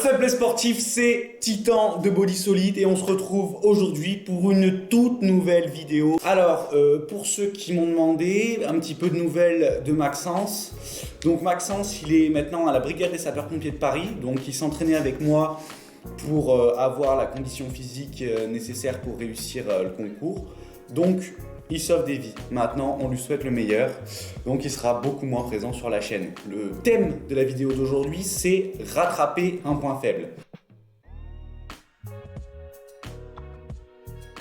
What's up les sportifs, c'est Titan de Body Solid et on se retrouve aujourd'hui pour une toute nouvelle vidéo. Alors, pour ceux qui m'ont demandé, un petit peu de nouvelles de Maxence. Donc Maxence, il est maintenant à la brigade des sapeurs-pompiers de Paris, donc il s'entraînait avec moi pour avoir la condition physique nécessaire pour réussir le concours. Donc, il sauve des vies. Maintenant, on lui souhaite le meilleur. Donc, il sera beaucoup moins présent sur la chaîne. Le thème de la vidéo d'aujourd'hui, c'est rattraper un point faible.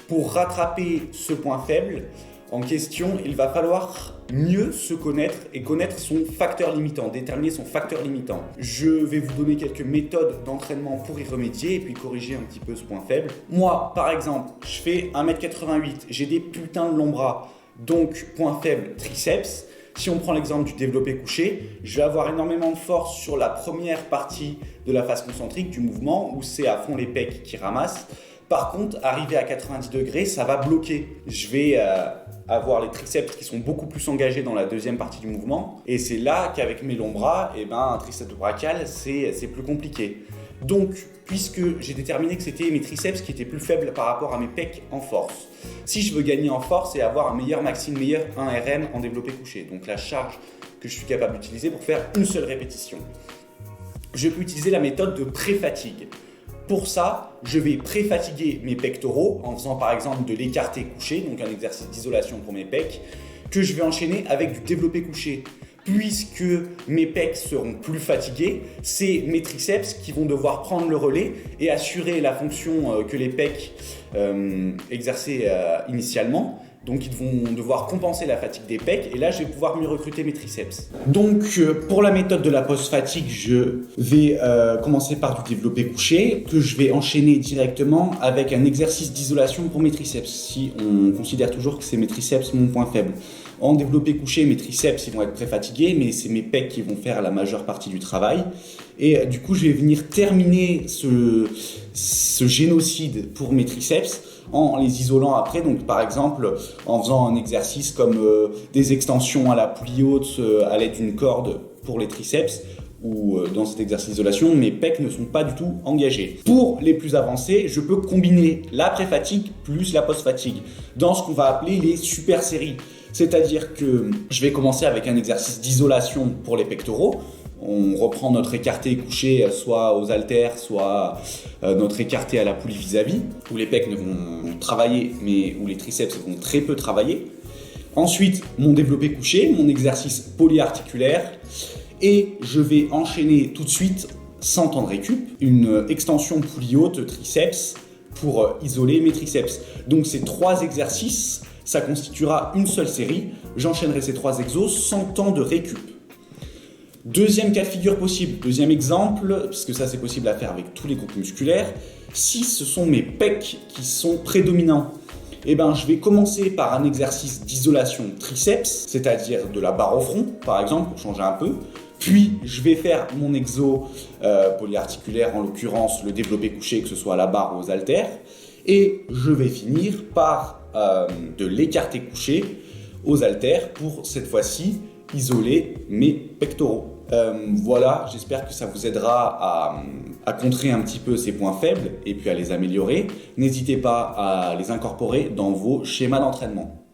Pour rattraper ce point faible en question, il va falloir mieux se connaître et connaître son facteur limitant, déterminer son facteur limitant. Je vais vous donner quelques méthodes d'entraînement pour y remédier et puis corriger un petit peu ce point faible. Moi, par exemple, je fais 1m88, j'ai des putains de longs bras, donc point faible, triceps. Si on prend l'exemple du développé couché, je vais avoir énormément de force sur la première partie de la phase concentrique du mouvement où c'est à fond les pecs qui ramassent. Par contre, arrivé à 90 degrés, ça va bloquer. Je vais avoir les triceps qui sont beaucoup plus engagés dans la deuxième partie du mouvement. Et c'est là qu'avec mes longs bras, un triceps brachial, c'est plus compliqué. Donc, puisque j'ai déterminé que c'était mes triceps qui étaient plus faibles par rapport à mes pecs en force. Si je veux gagner en force et avoir un meilleur maxi, une meilleure 1RM en développé couché, donc la charge que je suis capable d'utiliser pour faire une seule répétition, je peux utiliser la méthode de pré-fatigue. Pour ça, je vais pré-fatiguer mes pectoraux en faisant par exemple de l'écarté couché, donc un exercice d'isolation pour mes pecs, que je vais enchaîner avec du développé couché. Puisque mes pecs seront plus fatigués, c'est mes triceps qui vont devoir prendre le relais et assurer la fonction que les pecs exerçaient initialement. Donc ils vont devoir compenser la fatigue des pecs et là je vais pouvoir mieux recruter mes triceps. Donc pour la méthode de la post-fatigue, je vais commencer par du développé couché que je vais enchaîner directement avec un exercice d'isolation pour mes triceps si on considère toujours que c'est mes triceps mon point faible. En développé couché, mes triceps ils vont être très fatigués, mais c'est mes pecs qui vont faire la majeure partie du travail. Et du coup, je vais venir terminer ce génocide pour mes triceps en les isolant après. Donc, par exemple, en faisant un exercice comme des extensions à la poulie haute à l'aide d'une corde pour les triceps. Ou dans cet exercice d'isolation, mes pecs ne sont pas du tout engagés. Pour les plus avancés, je peux combiner la pré-fatigue plus la post-fatigue dans ce qu'on va appeler les super séries. C'est-à-dire que je vais commencer avec un exercice d'isolation pour les pectoraux. On reprend notre écarté couché soit aux haltères, soit notre écarté à la poulie vis-à-vis, où les pecs ne vont travailler, mais où les triceps vont très peu travailler. Ensuite, mon développé couché, mon exercice polyarticulaire. Et je vais enchaîner tout de suite, sans temps de récup, une extension poulie haute triceps pour isoler mes triceps. Donc ces trois exercices, ça constituera une seule série. J'enchaînerai ces trois exos sans temps de récup. Deuxième cas de figure possible, deuxième exemple, puisque ça c'est possible à faire avec tous les groupes musculaires, si ce sont mes pecs qui sont prédominants, je vais commencer par un exercice d'isolation triceps, c'est-à-dire de la barre au front, par exemple, pour changer un peu. Puis, je vais faire mon exo polyarticulaire, en l'occurrence le développé couché, que ce soit à la barre ou aux haltères. Et je vais finir par de l'écarté couché aux haltères pour, cette fois-ci, isoler mes pectoraux. Voilà, j'espère que ça vous aidera à contrer un petit peu ces points faibles et puis à les améliorer. N'hésitez pas à les incorporer dans vos schémas d'entraînement.